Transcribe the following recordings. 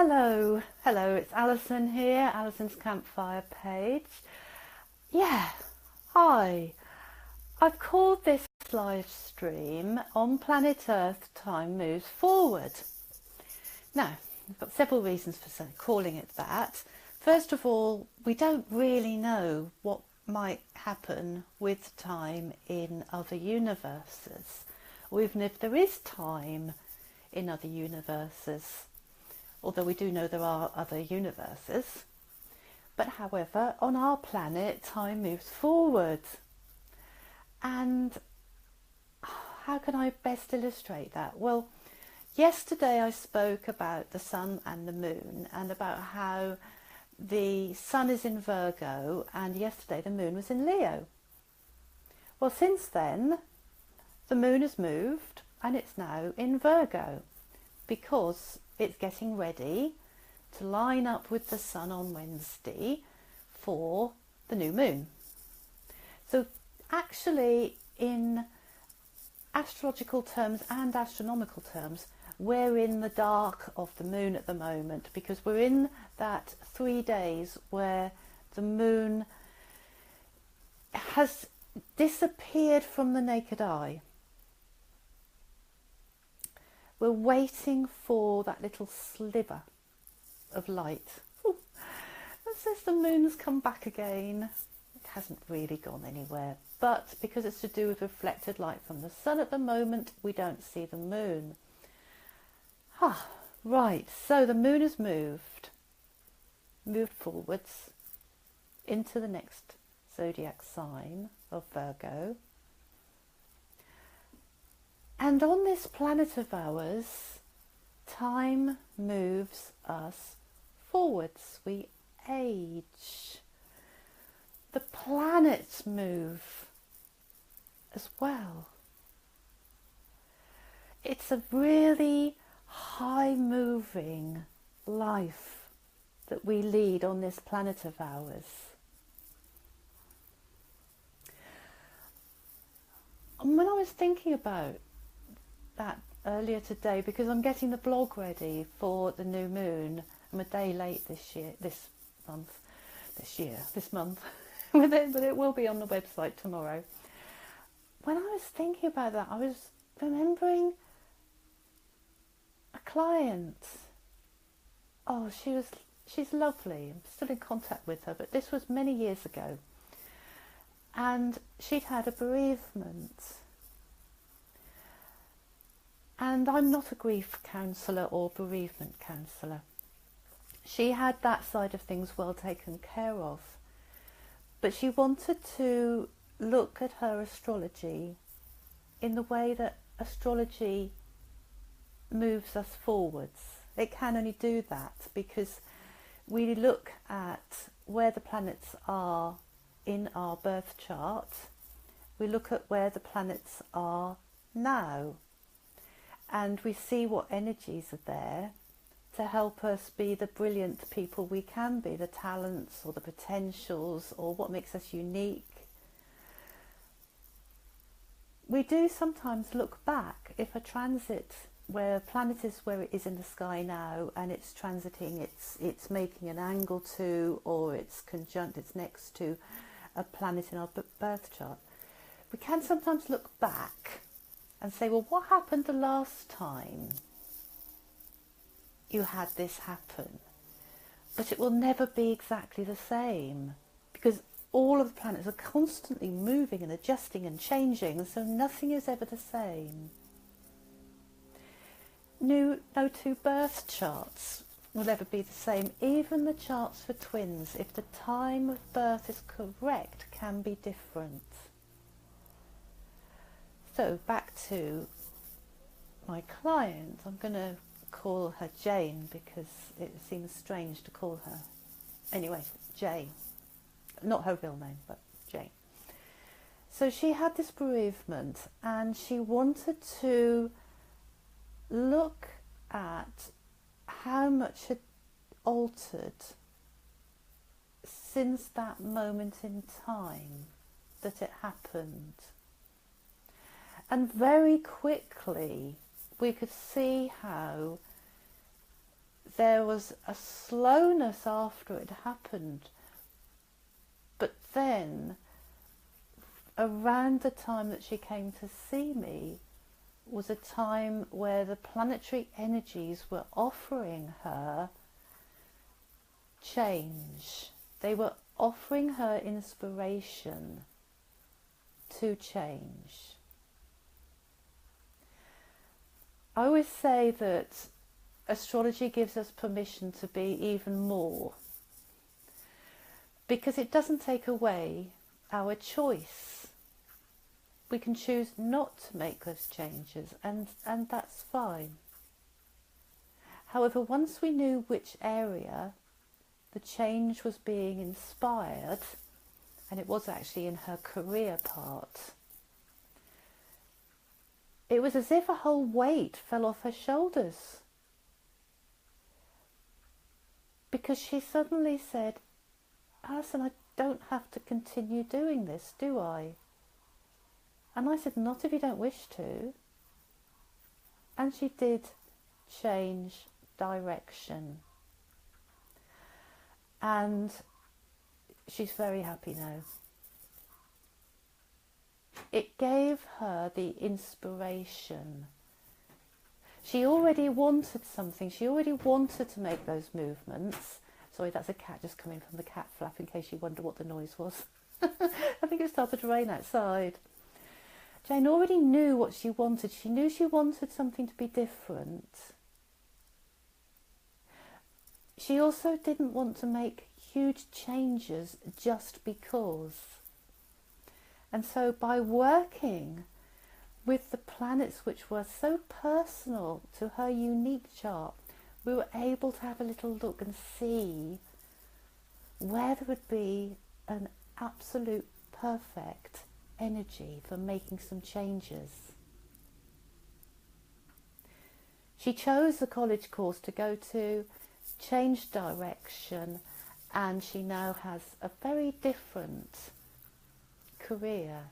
Hello, it's Alison here, Alison's Campfire page. Yeah, hi. I've called this live stream On Planet Earth Time Moves Forward. Now, I've got several reasons for calling it that. First of all, we don't really know what might happen with time in other universes, or even if there is time in other universes. Although we do know there are other universes. But however, on our planet, time moves forward. And how can I best illustrate that? Well, yesterday I spoke about the sun and the moon and about how the sun is in Virgo and yesterday the moon was in Leo. Well, since then, the moon has moved and it's now in Virgo because it's getting ready to line up with the sun on Wednesday for the new moon. So actually, in astrological terms and astronomical terms, we're in the dark of the moon at the moment because we're in that 3 days where the moon has disappeared from the naked eye. We're waiting for that little sliver of light. Ooh, that says the moon's come back again. It hasn't really gone anywhere, but because it's to do with reflected light from the sun at the moment, we don't see the moon. Right, so the moon has moved forwards into the next zodiac sign of Virgo. And on this planet of ours, time moves us forwards. We age. The planets move as well. It's a really high-moving life that we lead on this planet of ours. And when I was thinking about that earlier today, because I'm getting the blog ready for the new moon. I'm a day late this month, but it will be on the website tomorrow. When I was thinking about that, I was remembering a client. Oh, she's lovely. I'm still in contact with her, but this was many years ago. And she'd had a bereavement. And I'm not a grief counsellor or bereavement counsellor. She had that side of things well taken care of. But she wanted to look at her astrology in the way that astrology moves us forwards. It can only do that because we look at where the planets are in our birth chart. We look at where the planets are now. And we see what energies are there to help us be the brilliant people we can be, the talents or the potentials or what makes us unique. We do sometimes look back if a transit where a planet is where it is in the sky now and it's transiting, it's making an angle to, or it's next to a planet in our birth chart. We can sometimes look back and say, well, what happened the last time you had this happen? But it will never be exactly the same because all of the planets are constantly moving and adjusting and changing, and so nothing is ever the same. No two birth charts will ever be the same. Even the charts for twins, if the time of birth is correct, can be different. So back to my client. I'm going to call her Jane because it seems strange to call her. Anyway, Jane. Not her real name, but Jane. So she had this bereavement and she wanted to look at how much had altered since that moment in time that it happened. And very quickly we could see how there was a slowness after it happened. But then, around the time that she came to see me, was a time where the planetary energies were offering her change. They were offering her inspiration to change. I always say that astrology gives us permission to be even more, because it doesn't take away our choice. We can choose not to make those changes, and that's fine. However, once we knew which area the change was being inspired, and it was actually in her career part, it was as if a whole weight fell off her shoulders. Because she suddenly said, Alison, I don't have to continue doing this, do I? And I said, not if you don't wish to. And she did change direction. And she's very happy now. It gave her the inspiration. She already wanted something. She already wanted to make those movements. Sorry, that's a cat just coming from the cat flap, in case you wonder what the noise was. I think it started to rain outside. Jane already knew what she wanted. She knew she wanted something to be different. She also didn't want to make huge changes just because. And so by working with the planets, which were so personal to her unique chart, we were able to have a little look and see where there would be an absolute perfect energy for making some changes. She chose the college course to go to, changed direction, and she now has a very different career.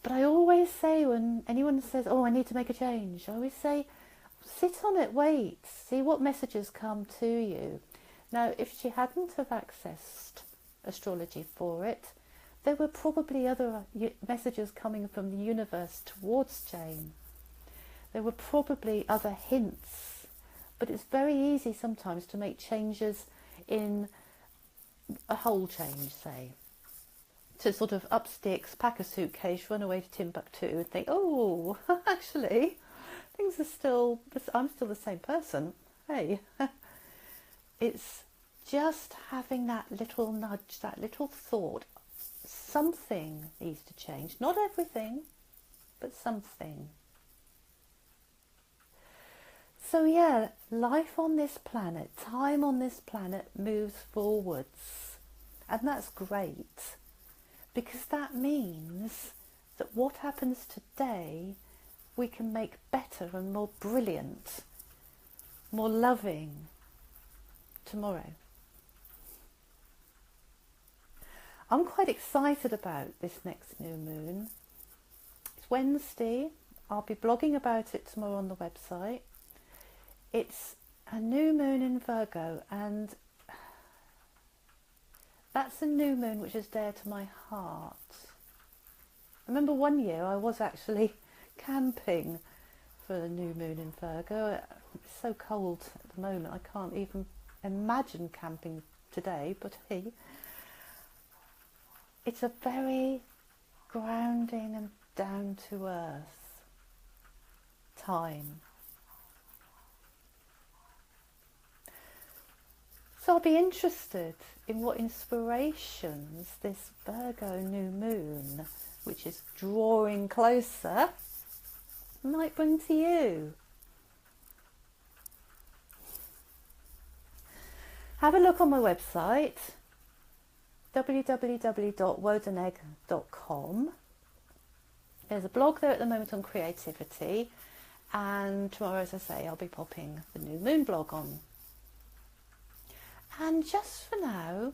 But I always say, when anyone says, oh, I need to make a change, I always say, sit on it, wait, see what messages come to you. Now, if she hadn't have accessed astrology for it, there were probably other messages coming from the universe towards Jane. There were probably other hints, but it's very easy sometimes to make changes in a whole change, say. To sort of up sticks, pack a suitcase, run away to Timbuktu and think, oh, actually, things are still, I'm still the same person. Hey, it's just having that little nudge, that little thought, something needs to change. Not everything, but something. So yeah, life on this planet, time on this planet moves forwards. And that's great, because that means that what happens today we can make better and more brilliant, more loving tomorrow. I'm quite excited about this next new moon. It's Wednesday. I'll be blogging about it tomorrow on the website. It's a new moon in Virgo, and that's a new moon which is dear to my heart. I remember one year I was actually camping for the new moon in Virgo. It's so cold at the moment, I can't even imagine camping today, but hey, it's a very grounding and down to earth time. So I'll be interested in what inspirations this Virgo new moon, which is drawing closer, might bring to you. Have a look on my website, www.wodenegg.com. There's a blog there at the moment on creativity, and tomorrow, as I say, I'll be popping the new moon blog on. And just for now,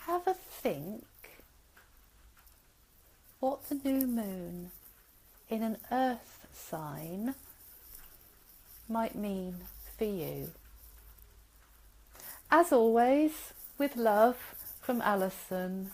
have a think what the new moon in an earth sign might mean for you. As always, with love from Alison.